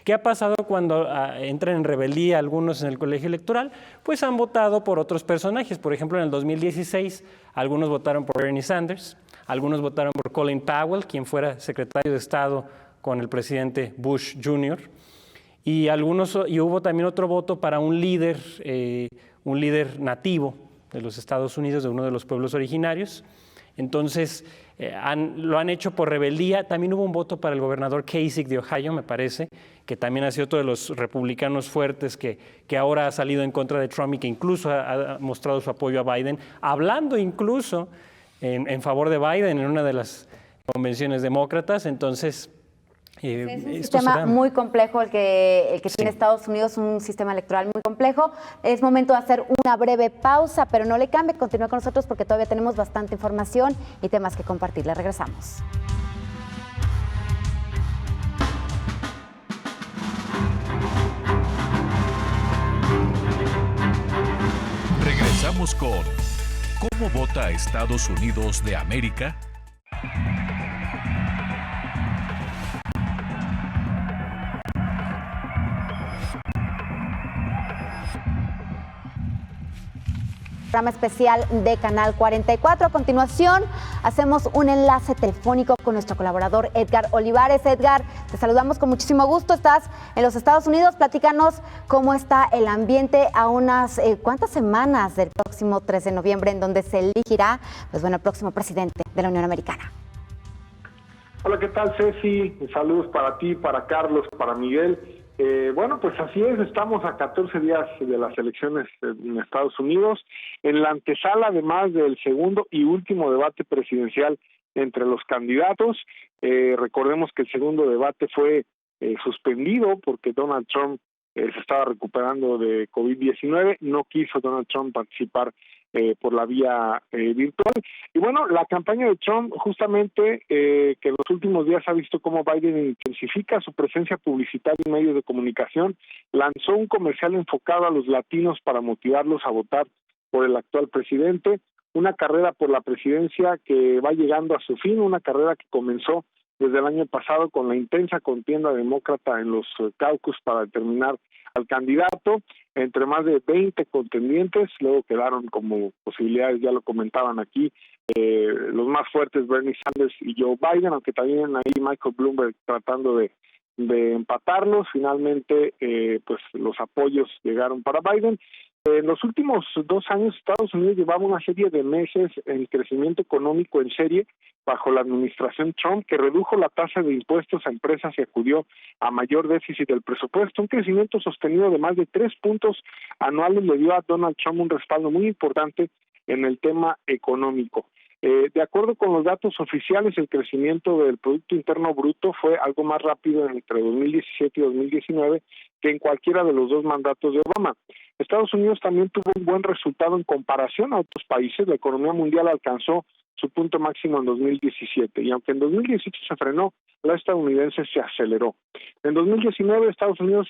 ¿Qué ha pasado cuando entran en rebeldía algunos en el colegio electoral? Pues han votado por otros personajes. Por ejemplo, en el 2016, algunos votaron por Bernie Sanders, algunos votaron por Colin Powell, quien fuera secretario de Estado con el presidente Bush Jr., y hubo también otro voto para un líder nativo de los Estados Unidos, de uno de los pueblos originarios. Entonces, lo han hecho por rebeldía. También hubo un voto para el gobernador Kasich de Ohio, me parece, que también ha sido otro de los republicanos fuertes que ahora ha salido en contra de Trump y que incluso ha mostrado su apoyo a Biden, hablando incluso en favor de Biden en una de las convenciones demócratas. Entonces, es un sistema muy complejo el que tiene Estados Unidos, un sistema electoral muy complejo. Es momento de hacer una breve pausa, pero no le cambie, continúe con nosotros porque todavía tenemos bastante información y temas que compartir. Le regresamos. Regresamos con ¿Cómo vota Estados Unidos de América? Programa especial de Canal 44. A continuación, hacemos un enlace telefónico con nuestro colaborador Edgar Olivares. Edgar, te saludamos con muchísimo gusto. Estás en los Estados Unidos. Platícanos cómo está el ambiente a unas cuántas semanas del próximo 3 de noviembre, en donde se elegirá, el próximo presidente de la Unión Americana. Hola, ¿qué tal, Ceci? Saludos para ti, para Carlos, para Miguel. Bueno, pues así es, estamos a 14 días de las elecciones en Estados Unidos, en la antesala además del segundo y último debate presidencial entre los candidatos. Recordemos que el segundo debate fue suspendido porque Donald Trump se estaba recuperando de COVID-19, no quiso Donald Trump participar por la vía virtual. Y bueno, la campaña de Trump justamente que en los últimos días ha visto cómo Biden intensifica su presencia publicitaria en medios de comunicación, lanzó un comercial enfocado a los latinos para motivarlos a votar por el actual presidente, una carrera por la presidencia que va llegando a su fin, una carrera que comenzó desde el año pasado con la intensa contienda demócrata en los caucus para determinar al candidato, entre más de 20 contendientes. Luego quedaron como posibilidades, ya lo comentaban aquí, los más fuertes, Bernie Sanders y Joe Biden, aunque también ahí Michael Bloomberg tratando de empatarlos. Finalmente, pues los apoyos llegaron para Biden. En los últimos 2 años, Estados Unidos llevaba una serie de meses en crecimiento económico en serie bajo la administración Trump, que redujo la tasa de impuestos a empresas y acudió a mayor déficit del presupuesto. Un crecimiento sostenido de más de 3 puntos anuales le dio a Donald Trump un respaldo muy importante en el tema económico. De acuerdo con los datos oficiales, el crecimiento del Producto Interno Bruto fue algo más rápido entre 2017 y 2019 que en cualquiera de los 2 mandatos de Obama. Estados Unidos también tuvo un buen resultado en comparación a otros países. La economía mundial alcanzó su punto máximo en 2017 y aunque en 2018 se frenó, la estadounidense se aceleró. En 2019 Estados Unidos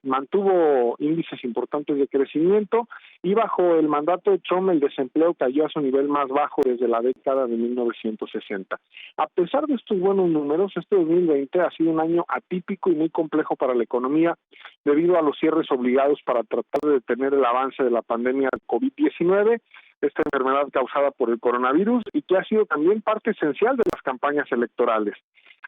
mantuvo índices importantes de crecimiento y bajo el mandato de Trump el desempleo cayó a su nivel más bajo desde la década de 1960. A pesar de estos buenos números, este 2020 ha sido un año atípico y muy complejo para la economía debido a los cierres obligados para tratar de detener el avance de la pandemia COVID-19, esta enfermedad causada por el coronavirus y que ha sido también parte esencial de las campañas electorales.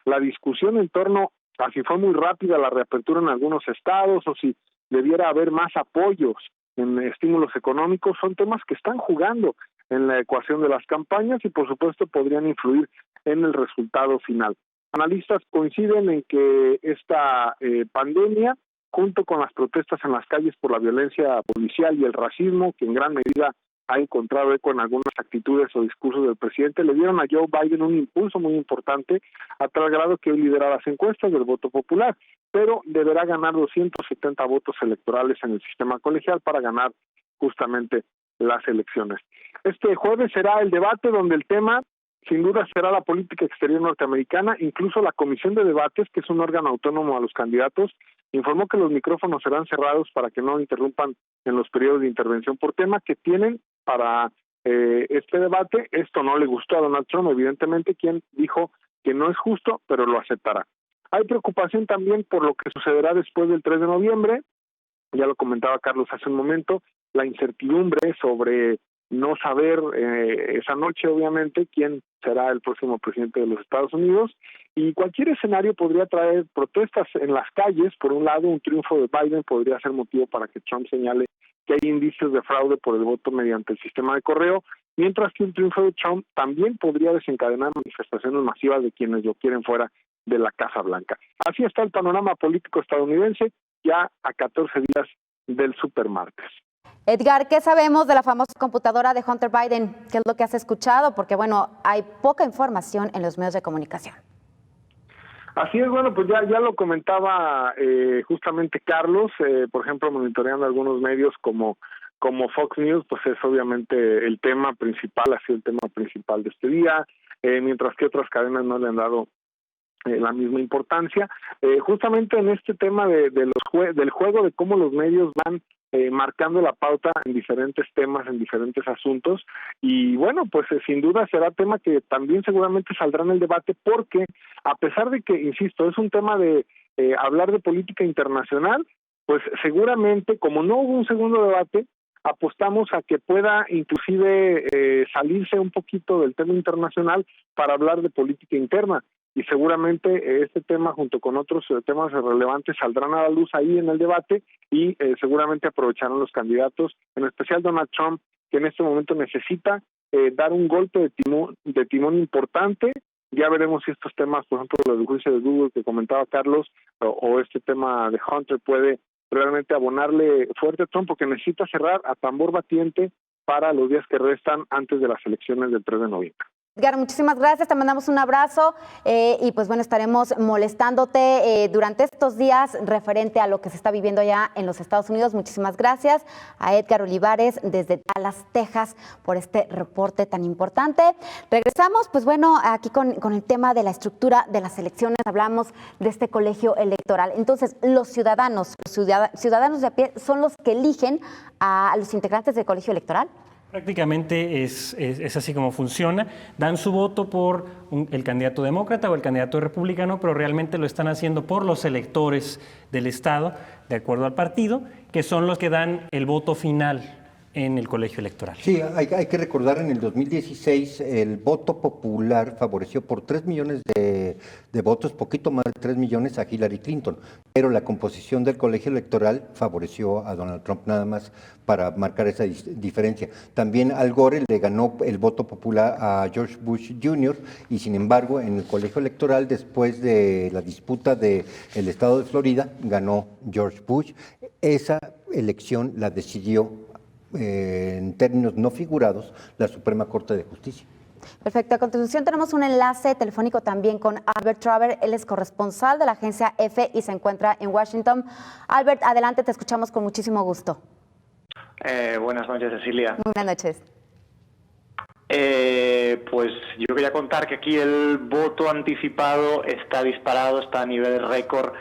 La discusión en torno a si fue muy rápida la reapertura en algunos estados o si debiera haber más apoyos en estímulos económicos son temas que están jugando en la ecuación de las campañas y por supuesto podrían influir en el resultado final. Analistas coinciden en que esta pandemia, junto con las protestas en las calles por la violencia policial y el racismo, que en gran medida ha encontrado eco en algunas actitudes o discursos del presidente, le dieron a Joe Biden un impulso muy importante a tal grado que hoy lidera las encuestas del voto popular, pero deberá ganar 270 votos electorales en el sistema colegial para ganar justamente las elecciones. Este jueves será el debate donde el tema sin duda será la política exterior norteamericana. Incluso la Comisión de Debates, que es un órgano autónomo a los candidatos, informó que los micrófonos serán cerrados para que no interrumpan en los periodos de intervención por tema que tienen para este debate. Esto no le gustó a Donald Trump, evidentemente, quien dijo que no es justo, pero lo aceptará. Hay preocupación también por lo que sucederá después del 3 de noviembre, ya lo comentaba Carlos hace un momento, la incertidumbre sobre no saber esa noche, obviamente, quién será el próximo presidente de los Estados Unidos, y cualquier escenario podría traer protestas en las calles. Por un lado, un triunfo de Biden podría ser motivo para que Trump señale que hay indicios de fraude por el voto mediante el sistema de correo, mientras que un triunfo de Trump también podría desencadenar manifestaciones masivas de quienes lo quieren fuera de la Casa Blanca. Así está el panorama político estadounidense ya a 14 días del supermartes. Edgar, ¿qué sabemos de la famosa computadora de Hunter Biden? ¿Qué es lo que has escuchado? Porque, bueno, hay poca información en los medios de comunicación. Así es, bueno, pues ya lo comentaba justamente Carlos, por ejemplo, monitoreando algunos medios como Fox News, pues es obviamente el tema principal, ha sido el tema principal de este día, mientras que otras cadenas no le han dado la misma importancia. Justamente en este tema del juego de cómo los medios van marcando la pauta en diferentes temas, en diferentes asuntos, y bueno, pues sin duda será tema que también seguramente saldrá en el debate, porque a pesar de que, insisto, es un tema de hablar de política internacional, pues seguramente, como no hubo un segundo debate, apostamos a que pueda inclusive salirse un poquito del tema internacional para hablar de política interna, y seguramente este tema junto con otros temas relevantes saldrán a la luz ahí en el debate, y seguramente aprovecharán los candidatos, en especial Donald Trump, que en este momento necesita dar un golpe de timón importante. Ya veremos si estos temas, por ejemplo, los del juicio de Google que comentaba Carlos, o este tema de Hunter puede realmente abonarle fuerte a Trump, porque necesita cerrar a tambor batiente para los días que restan antes de las elecciones del 3 de noviembre. Edgar, muchísimas gracias, te mandamos un abrazo y pues bueno, estaremos molestándote durante estos días referente a lo que se está viviendo allá en los Estados Unidos. Muchísimas gracias a Edgar Olivares desde Dallas, Texas, por este reporte tan importante. Regresamos, pues bueno, aquí con el tema de la estructura de las elecciones, hablamos de este colegio electoral. Entonces, los ciudadanos de a pie son los que eligen a los integrantes del colegio electoral. Prácticamente es así como funciona. Dan su voto por el candidato demócrata o el candidato republicano, pero realmente lo están haciendo por los electores del Estado, de acuerdo al partido, que son los que dan el voto final en el colegio electoral. Sí, hay que recordar, en el 2016 el voto popular favoreció por 3 millones de votos, poquito más de 3 millones a Hillary Clinton, pero la composición del colegio electoral favoreció a Donald Trump, nada más para marcar esa diferencia. También Al Gore le ganó el voto popular a George Bush Jr. y sin embargo en el colegio electoral, después de la disputa del estado de Florida, ganó George Bush. Esa elección la decidió en términos no figurados la Suprema Corte de Justicia. Perfecto. A continuación tenemos un enlace telefónico también con Albert Traver. Él es corresponsal de la agencia EFE y se encuentra en Washington. Albert, adelante, te escuchamos con muchísimo gusto. Buenas noches, Cecilia. Muy buenas noches. Pues yo quería contar que aquí el voto anticipado está disparado, está a nivel récord.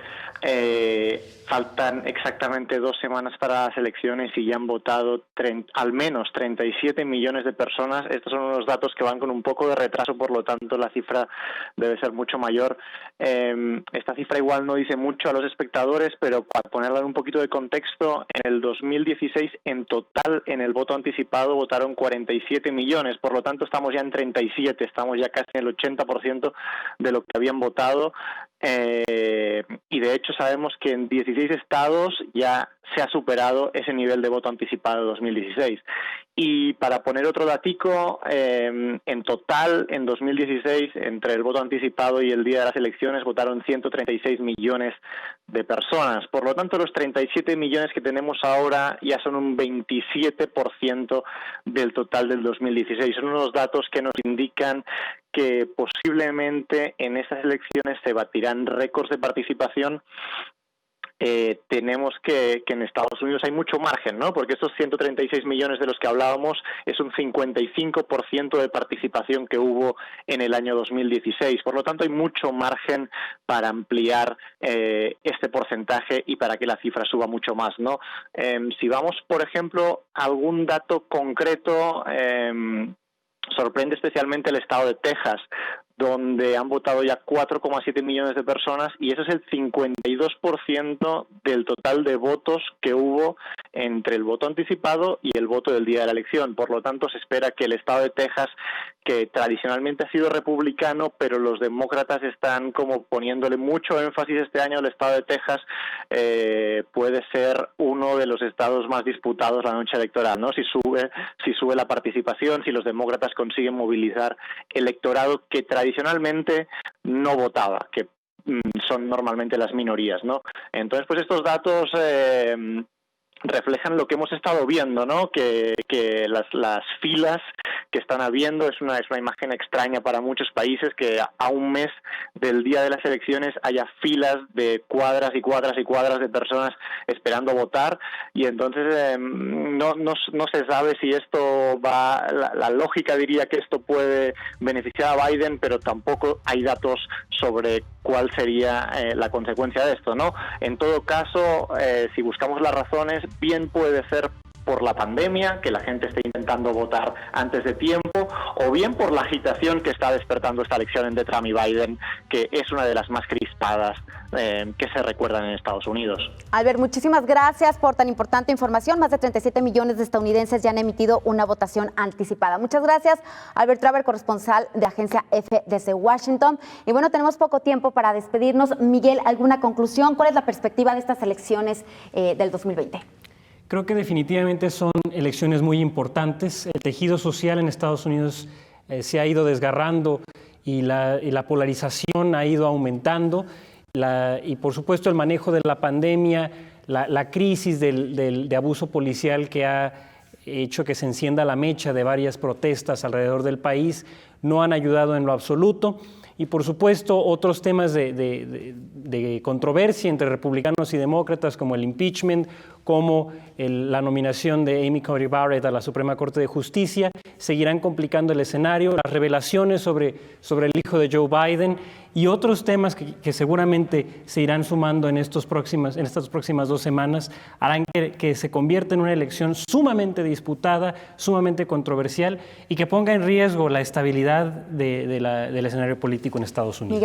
Faltan exactamente 2 semanas para las elecciones y ya han votado al menos 37 millones de personas. Estos son unos datos que van con un poco de retraso, por lo tanto la cifra debe ser mucho mayor. Esta cifra igual no dice mucho a los espectadores, pero para ponerla en un poquito de contexto, en el 2016 en total en el voto anticipado votaron 47 millones, por lo tanto estamos ya en 37, estamos ya casi en el 80% de lo que habían votado. Y de hecho sabemos que en 16 estados ya se ha superado ese nivel de voto anticipado de 2016. Y para poner otro datico, en total en 2016, entre el voto anticipado y el día de las elecciones, votaron 136 millones de personas. Por lo tanto, los 37 millones que tenemos ahora ya son un 27% del total del 2016. Son unos datos que nos indican que posiblemente en estas elecciones se batirán récords de participación. Tenemos que en Estados Unidos hay mucho margen, ¿no? Porque estos 136 millones de los que hablábamos es un 55% de participación que hubo en el año 2016. Por lo tanto, hay mucho margen para ampliar este porcentaje y para que la cifra suba mucho más, ¿no? Si vamos, por ejemplo, a algún dato concreto, sorprende especialmente el estado de Texas, donde han votado ya 4,7 millones de personas, y eso es el 52% del total de votos que hubo entre el voto anticipado y el voto del día de la elección. Por lo tanto, se espera que el estado de Texas, que tradicionalmente ha sido republicano, pero los demócratas están como poniéndole mucho énfasis este año al estado de Texas, puede ser uno de los estados más disputados la noche electoral, ¿no? Si sube la participación, si los demócratas consiguen movilizar electorado que tradicionalmente no votaba, que son normalmente las minorías, ¿no? Entonces, pues estos datos reflejan lo que hemos estado viendo, ¿no? Que las filas que están habiendo es una imagen extraña para muchos países, que a un mes del día de las elecciones haya filas de cuadras y cuadras y cuadras de personas esperando votar, y entonces no se sabe si esto va, la lógica diría que esto puede beneficiar a Biden, pero tampoco hay datos sobre cuál sería la consecuencia de esto, ¿no? En todo caso, si buscamos las razones, bien puede ser por la pandemia, que la gente esté intentando votar antes de tiempo, o bien por la agitación que está despertando esta elección entre Trump y Biden, que es una de las más crispadas que se recuerdan en Estados Unidos. Albert, muchísimas gracias por tan importante información. Más de 37 millones de estadounidenses ya han emitido una votación anticipada. Muchas gracias, Albert Traver, corresponsal de Agencia F desde Washington. Y bueno, tenemos poco tiempo para despedirnos. Miguel, ¿alguna conclusión? ¿Cuál es la perspectiva de estas elecciones del 2020? Creo que definitivamente son elecciones muy importantes. El tejido social en Estados Unidos se ha ido desgarrando y la polarización ha ido aumentando. Y por supuesto el manejo de la pandemia, la crisis de abuso policial que ha hecho que se encienda la mecha de varias protestas alrededor del país no han ayudado en lo absoluto. Y por supuesto otros temas de controversia entre republicanos y demócratas, como el impeachment, como la nominación de Amy Coney Barrett a la Suprema Corte de Justicia, seguirán complicando el escenario. Las revelaciones sobre el hijo de Joe Biden y otros temas que seguramente se irán sumando en estas próximas 2 semanas harán que se convierta en una elección sumamente disputada, sumamente controversial y que ponga en riesgo la estabilidad del escenario político en Estados Unidos.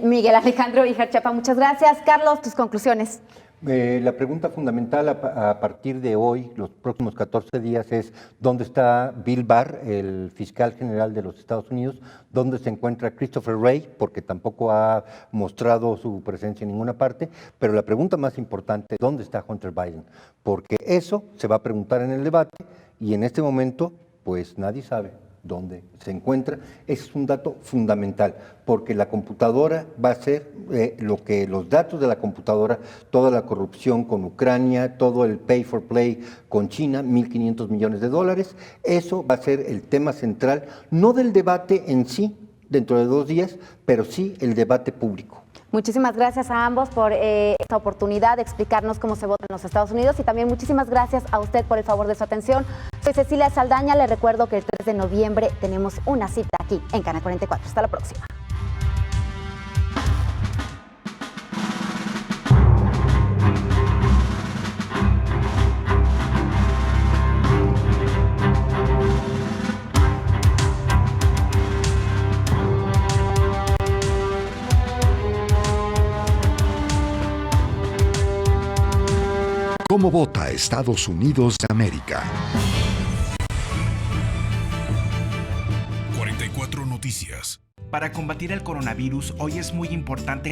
Miguel Alejandro Ijarchapa, muchas gracias. Carlos, tus conclusiones. La pregunta fundamental a partir de hoy, los próximos 14 días, es ¿dónde está Bill Barr, el fiscal general de los Estados Unidos? ¿Dónde se encuentra Christopher Wray? Porque tampoco ha mostrado su presencia en ninguna parte. Pero la pregunta más importante, ¿dónde está Hunter Biden? Porque eso se va a preguntar en el debate y en este momento, pues nadie sabe dónde se encuentra. Ese es un dato fundamental, porque la computadora va a ser los datos de la computadora, toda la corrupción con Ucrania, todo el pay for play con China, $1.500 millones, eso va a ser el tema central, no del debate en sí, dentro de 2 días, pero sí el debate público. Muchísimas gracias a ambos por esta oportunidad de explicarnos cómo se vota en los Estados Unidos y también muchísimas gracias a usted por el favor de su atención. Soy Cecilia Saldaña, le recuerdo que el 3 de noviembre tenemos una cita aquí en Canal 44. Hasta la próxima. ¿Cómo vota Estados Unidos de América? 44 Noticias. Para combatir el coronavirus, hoy es muy importante